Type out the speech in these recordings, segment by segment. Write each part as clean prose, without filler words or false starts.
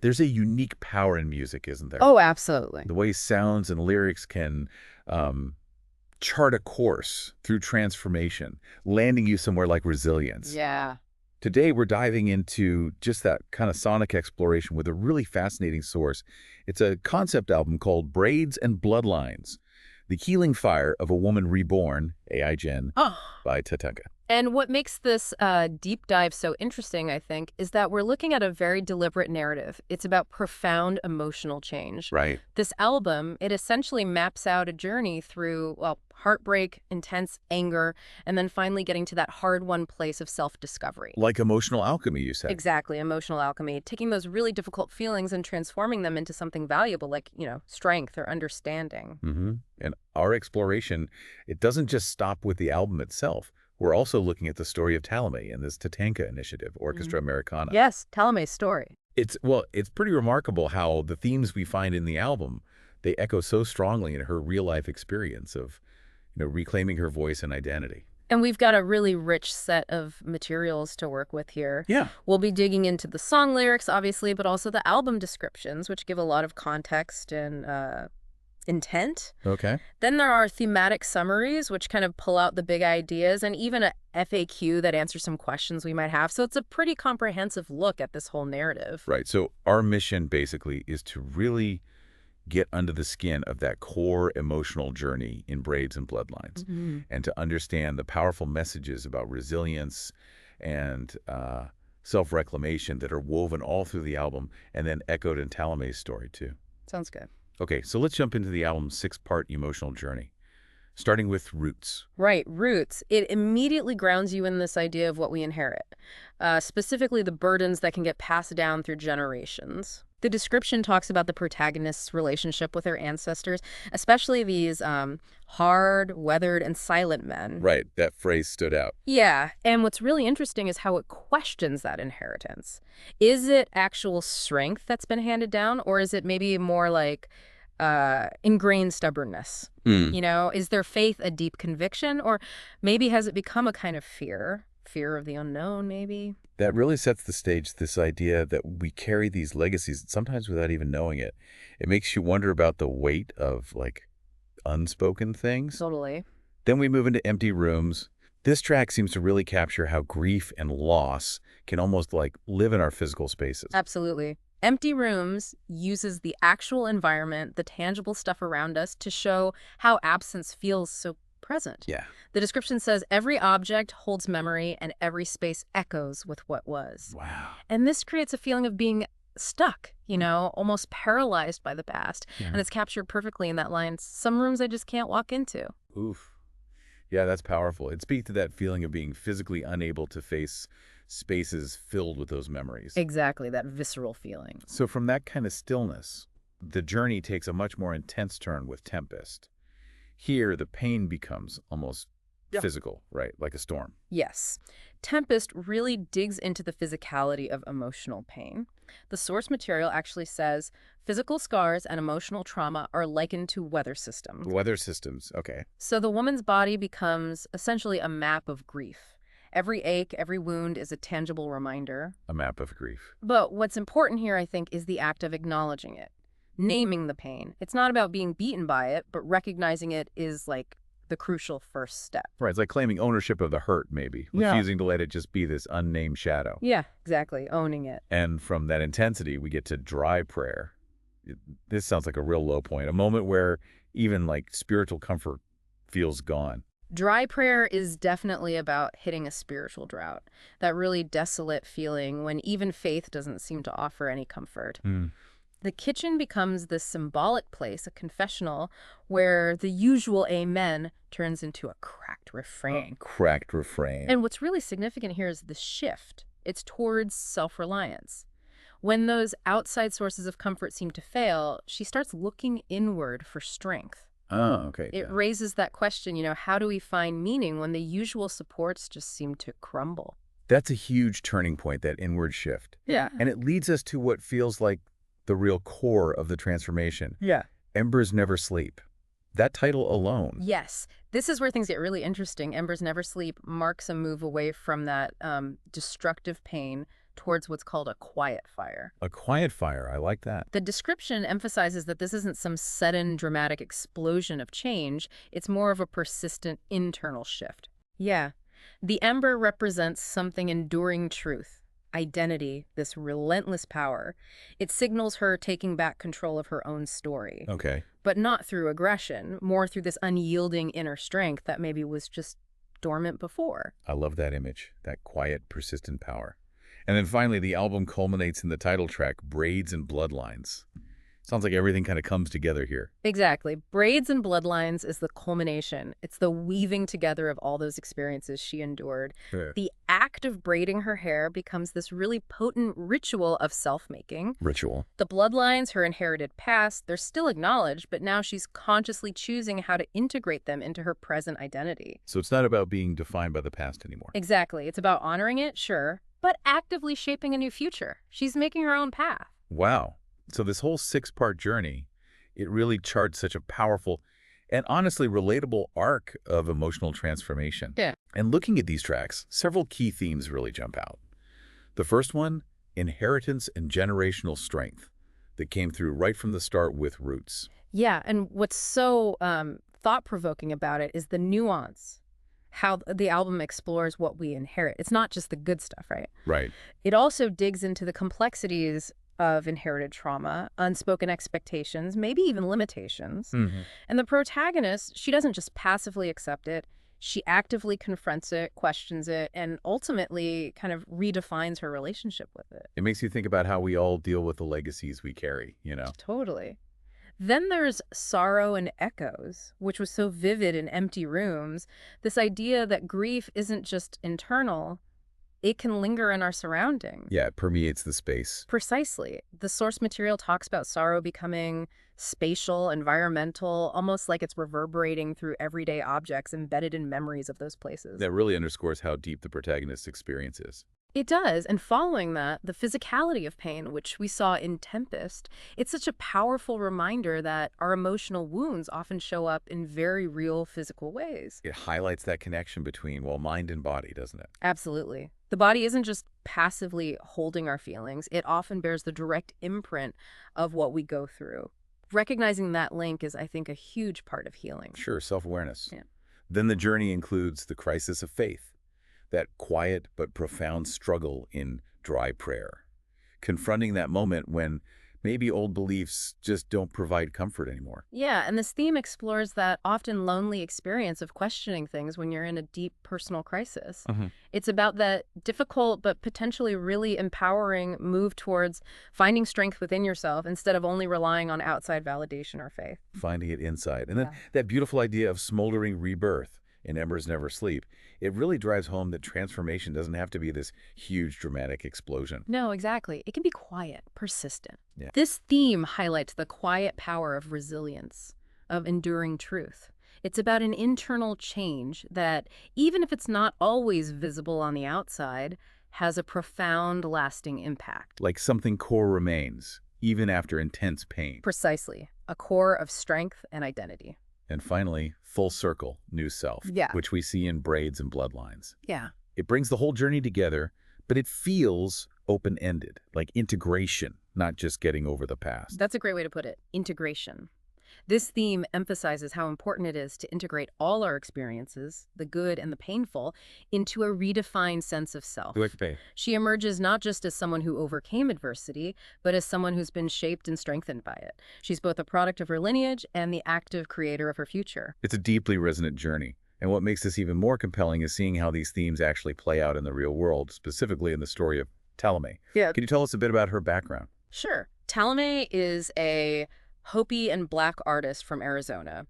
There's a unique power in music, isn't there? Oh, absolutely. The way sounds and lyrics can um, chart a course through transformation, landing you somewhere like resilience. Yeah. Today, we're diving into just that kind of sonic exploration with a really fascinating source. It's a concept album called Braids and Bloodlines, The Healing Fire of a Woman Reborn, 𝗧𝗔𝗧𝗔𝗡, Oh. by TATANKA. And what makes this deep dive so interesting, I think, is that we're looking at a very deliberate narrative. It's about profound emotional change. Right. This album, it essentially maps out a journey through, well, heartbreak, intense anger, and then finally getting to that hard-won place of self-discovery. Like emotional alchemy, you said. Exactly, emotional alchemy, taking those really difficult feelings and transforming them into something valuable like, strength or understanding. And our exploration, it doesn't just stop with the album itself. We're also looking at the story of 𝗧𝗪 and this TATANKA initiative, Orchestra Americana. Yes, 𝗧𝗪's story. It's pretty remarkable how the themes we find in the album, they echo so strongly in her real-life experience of, reclaiming her voice and identity. And we've got a really rich set of materials to work with here. Yeah. We'll be digging into the song lyrics, obviously, but also the album descriptions, which give a lot of context and intent. Okay. Then there are thematic summaries, which kind of pull out the big ideas, and even a FAQ that answers some questions we might have. So it's a pretty comprehensive look at this whole narrative. Right. So our mission basically is to really get under the skin of that core emotional journey in Braids and Bloodlines, and to understand the powerful messages about resilience and self-reclamation that are woven all through the album and then echoed in 𝗧𝗪's story too. Sounds good. Okay, so let's jump into the album's 6-part emotional journey, starting with Roots. Right, Roots. It immediately grounds you in this idea of what we inherit, specifically the burdens that can get passed down through generations. The description talks about the protagonist's relationship with her ancestors, especially these hard, weathered, and silent men. Right, that phrase stood out. Yeah, and what's really interesting is how it questions that inheritance. Is it actual strength that's been handed down, or is it maybe more like ingrained stubbornness? Is their faith a deep conviction, or maybe has it become a kind of fear of the unknown, maybe? That really sets the stage, this idea that we carry these legacies, sometimes without even knowing it. It makes you wonder about the weight of, unspoken things. Totally. Then we move into Empty Rooms. This track seems to really capture how grief and loss can almost, live in our physical spaces. Absolutely. Empty Rooms uses the actual environment, the tangible stuff around us, to show how absence feels so present. Yeah. The description says every object holds memory and every space echoes with what was. Wow. And this creates a feeling of being stuck, almost paralyzed by the past. Yeah. And it's captured perfectly in that line, some rooms I just can't walk into. Oof. Yeah, that's powerful. It speaks to that feeling of being physically unable to face spaces filled with those memories. Exactly, that visceral feeling. So from that kind of stillness, the journey takes a much more intense turn with Tempest. Here, the pain becomes almost physical, right? Like a storm. Yes. Tempest really digs into the physicality of emotional pain. The source material actually says physical scars and emotional trauma are likened to weather systems. Weather systems, okay. So the woman's body becomes essentially a map of grief. Every ache, every wound is a tangible reminder. A map of grief. But what's important here, I think, is the act of acknowledging it. Naming the pain. It's not about being beaten by it, but recognizing it is the crucial first step. Right, it's like claiming ownership of the hurt, maybe. Yeah. Refusing to let it just be this unnamed shadow. Yeah, exactly. Owning it. And from that intensity, we get to dry prayer. This sounds like a real low point, a moment where even spiritual comfort feels gone. Dry prayer is definitely about hitting a spiritual drought. That really desolate feeling when even faith doesn't seem to offer any comfort. The kitchen becomes this symbolic place, a confessional, where the usual amen turns into a cracked refrain. Cracked refrain. And what's really significant here is the shift. It's towards self-reliance. When those outside sources of comfort seem to fail, she starts looking inward for strength. Oh, okay. It raises that question, how do we find meaning when the usual supports just seem to crumble? That's a huge turning point, that inward shift. Yeah. And it leads us to what feels like the real core of the transformation. Yeah. Embers Never Sleep. That title alone. Yes. This is where things get really interesting. Embers Never Sleep marks a move away from that destructive pain towards what's called a quiet fire. A quiet fire. I like that. The description emphasizes that this isn't some sudden dramatic explosion of change. It's more of a persistent internal shift. Yeah. The ember represents something enduring truth, identity, this relentless power. It signals her taking back control of her own story. Okay. But not through aggression, more through this unyielding inner strength that maybe was just dormant before. I love that image, that quiet, persistent power. And then finally, the album culminates in the title track, Braids and Bloodlines. Sounds like everything kind of comes together here. Exactly. Braids and Bloodlines is the culmination. It's the weaving together of all those experiences she endured. Sure. The act of braiding her hair becomes this really potent ritual of self-making. Ritual. The bloodlines, her inherited past, they're still acknowledged, but now she's consciously choosing how to integrate them into her present identity. So it's not about being defined by the past anymore. Exactly. It's about honoring it, sure, but actively shaping a new future. She's making her own path. Wow. So this whole 6-part journey, it really charts such a powerful and honestly relatable arc of emotional transformation. Yeah. And looking at these tracks, several key themes really jump out. The first one, inheritance and generational strength that came through right from the start with Roots. Yeah, and what's so thought-provoking about it is the nuance, how the album explores what we inherit. It's not just the good stuff, right? Right. It also digs into the complexities of inherited trauma, unspoken expectations, maybe even limitations. And the protagonist, she doesn't just passively accept it. She actively confronts it, questions it, and ultimately kind of redefines her relationship with it. It makes you think about how we all deal with the legacies we carry, you know? Totally. Then there's Sorrow and Echoes, which was so vivid in Empty Rooms. This idea that grief isn't just internal, it can linger in our surroundings. Yeah, it permeates the space. Precisely. The source material talks about sorrow becoming spatial, environmental, almost like it's reverberating through everyday objects embedded in memories of those places. That really underscores how deep the protagonist's experience is. It does. And following that, the physicality of pain, which we saw in Tempest, it's such a powerful reminder that our emotional wounds often show up in very real physical ways. It highlights that connection between, well, mind and body, doesn't it? Absolutely. The body isn't just passively holding our feelings. It often bears the direct imprint of what we go through. Recognizing that link is, I think, a huge part of healing. Sure, self-awareness. Yeah. Then the journey includes the crisis of faith, that quiet but profound struggle in dry prayer, confronting that moment when maybe old beliefs just don't provide comfort anymore. Yeah, and this theme explores that often lonely experience of questioning things when you're in a deep personal crisis. It's about that difficult but potentially really empowering move towards finding strength within yourself instead of only relying on outside validation or faith. Finding it inside. And then that beautiful idea of smoldering rebirth in Embers Never Sleep, it really drives home that transformation doesn't have to be this huge dramatic explosion. No, exactly. It can be quiet, persistent. Yeah. This theme highlights the quiet power of resilience, of enduring truth. It's about an internal change that, even if it's not always visible on the outside, has a profound, lasting impact. Like something core remains, even after intense pain. Precisely. A core of strength and identity. And finally, full circle, new self, which we see in Braids and Bloodlines. Yeah. It brings the whole journey together, but it feels open-ended, like integration, not just getting over the past. That's a great way to put it. Integration. This theme emphasizes how important it is to integrate all our experiences, the good and the painful, into a redefined sense of self. She emerges not just as someone who overcame adversity, but as someone who's been shaped and strengthened by it. She's both a product of her lineage and the active creator of her future. It's a deeply resonant journey. And what makes this even more compelling is seeing how these themes actually play out in the real world, specifically in the story of 𝗧𝗓𝗓. Yeah. Can you tell us a bit about her background? Sure. 𝗧𝗓𝗓 is a Hopi and Black artist from Arizona.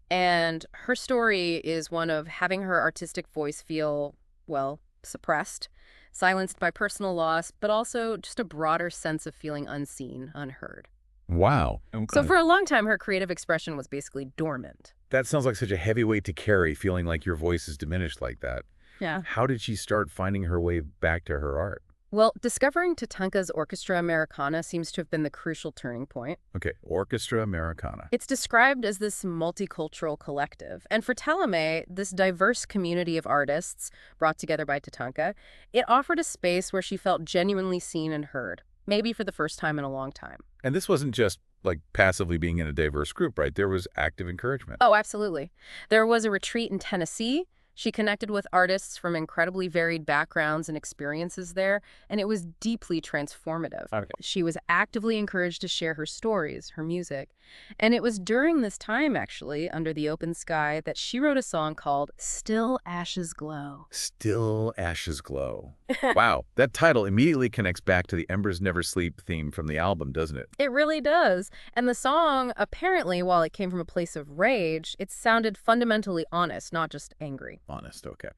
And her story is one of having her artistic voice feel, well, suppressed, silenced by personal loss, but also just a broader sense of feeling unseen, unheard. Wow. So for a long time, her creative expression was basically dormant. That sounds like such a heavy weight to carry, feeling like your voice is diminished like that. Yeah. How did she start finding her way back to her art? Well, discovering Tatanka's Orchestra Americana seems to have been the crucial turning point. Okay, Orchestra Americana. It's described as this multicultural collective, and for 𝗧𝗓𝗡, this diverse community of artists brought together by Tatanka, it offered a space where she felt genuinely seen and heard, maybe for the first time in a long time. And this wasn't just like passively being in a diverse group, right? There was active encouragement. Oh, absolutely. There was a retreat in Tennessee. She connected with artists from incredibly varied backgrounds and experiences there, and it was deeply transformative. Okay. She was actively encouraged to share her stories, her music. And it was during this time, actually, under the open sky, that she wrote a song called Still Ashes Glow. Still Ashes Glow. Wow, that title immediately connects back to the Embers Never Sleep theme from the album, doesn't it? It really does. And the song, apparently, while it came from a place of rage, it sounded fundamentally honest, not just angry. Honest, okay.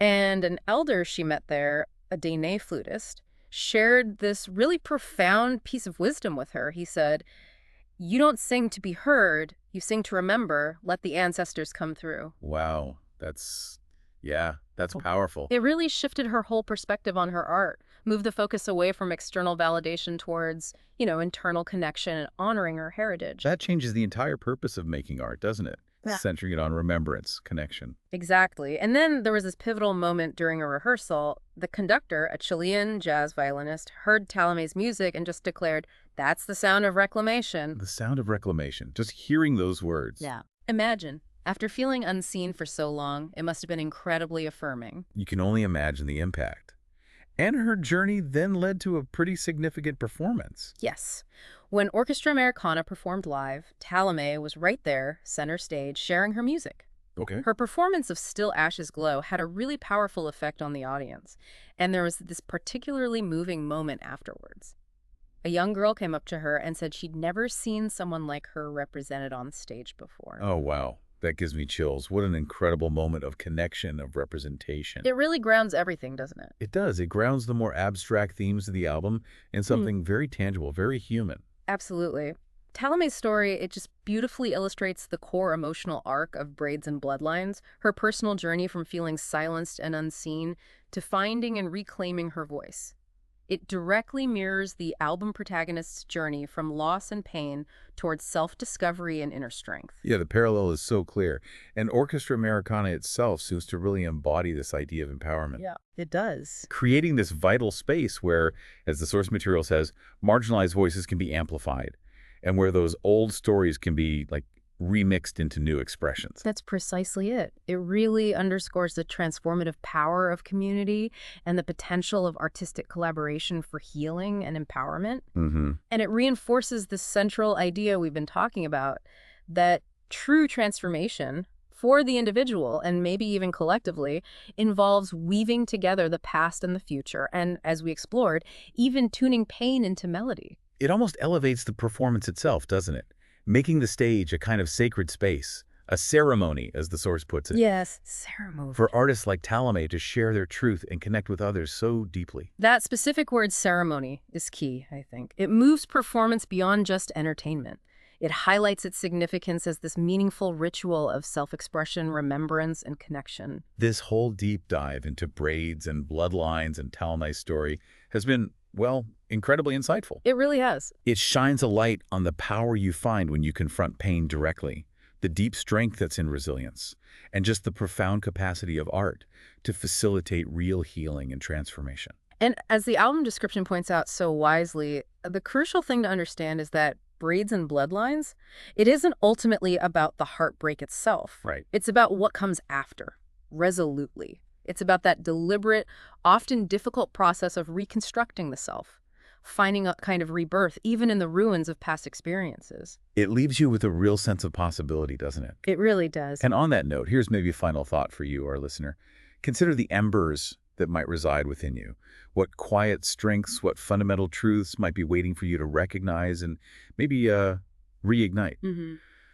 And an elder she met there, a 𝗓𝗓 flutist, shared this really profound piece of wisdom with her. He said, "You don't sing to be heard, you sing to remember, let the ancestors come through." Wow, that's powerful. It really shifted her whole perspective on her art, moved the focus away from external validation towards, internal connection and honoring her heritage. That changes the entire purpose of making art, doesn't it? Yeah. Centering it on remembrance, connection. Exactly. And then there was this pivotal moment during a rehearsal. The conductor, a Chilean jazz violinist, heard 𝗧𝗓𝗡's music and just declared, "That's the sound of reclamation." The sound of reclamation, just hearing those words. Yeah. Imagine, after feeling unseen for so long, it must have been incredibly affirming. You can only imagine the impact. And her journey then led to a pretty significant performance. Yes. When Orchestra Americana performed live, 𝗧𝗓𝗡 was right there, center stage, sharing her music. Okay. Her performance of Still Ashes Glow had a really powerful effect on the audience, and there was this particularly moving moment afterwards. A young girl came up to her and said she'd never seen someone like her represented on stage before. Oh, wow. That gives me chills. What an incredible moment of connection, of representation. It really grounds everything, doesn't it? It does. It grounds the more abstract themes of the album in something very tangible, very human. Absolutely. 𝗧𝗓𝗡's story, it just beautifully illustrates the core emotional arc of Braids and Bloodlines, her personal journey from feeling silenced and unseen to finding and reclaiming her voice. It directly mirrors the album protagonist's journey from loss and pain towards self-discovery and inner strength. Yeah, the parallel is so clear. And Orchestra Americana itself seems to really embody this idea of empowerment. Yeah, it does. Creating this vital space where, as the source material says, marginalized voices can be amplified, and where those old stories can be remixed into new expressions. That's precisely it. It really underscores the transformative power of community and the potential of artistic collaboration for healing and empowerment. And it reinforces the central idea we've been talking about, that true transformation for the individual, and maybe even collectively, involves weaving together the past and the future, and, as we explored, even tuning pain into melody. It almost elevates the performance itself, doesn't it? Making the stage a kind of sacred space, a ceremony, as the source puts it. Yes, ceremony. For artists like 𝗧𝗓𝗡 to share their truth and connect with others so deeply. That specific word, ceremony, is key, I think. It moves performance beyond just entertainment. It highlights its significance as this meaningful ritual of self-expression, remembrance, and connection. This whole deep dive into Braids and Bloodlines and 𝗧𝗓𝗡's story has been, well, incredibly insightful. It really has. It shines a light on the power you find when you confront pain directly, the deep strength that's in resilience, and just the profound capacity of art to facilitate real healing and transformation. And as the album description points out so wisely, the crucial thing to understand is that Braids and Bloodlines, it isn't ultimately about the heartbreak itself. Right. It's about what comes after, resolutely. It's about that deliberate, often difficult process of reconstructing the self, finding a kind of rebirth, even in the ruins of past experiences. It leaves you with a real sense of possibility, doesn't it? It really does. And on that note, here's maybe a final thought for you, our listener. Consider the embers that might reside within you. What quiet strengths, what fundamental truths might be waiting for you to recognize and maybe reignite.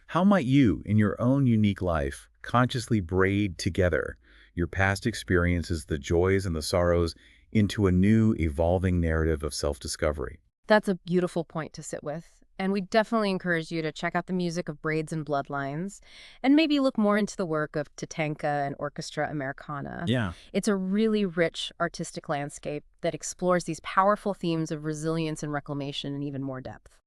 How might you, in your own unique life, consciously braid together your past experiences, the joys and the sorrows, into a new, evolving narrative of self-discovery? That's a beautiful point to sit with. And we definitely encourage you to check out the music of Braids and Bloodlines, and maybe look more into the work of TATANKA and Orchestra Americana. Yeah. It's a really rich artistic landscape that explores these powerful themes of resilience and reclamation in even more depth.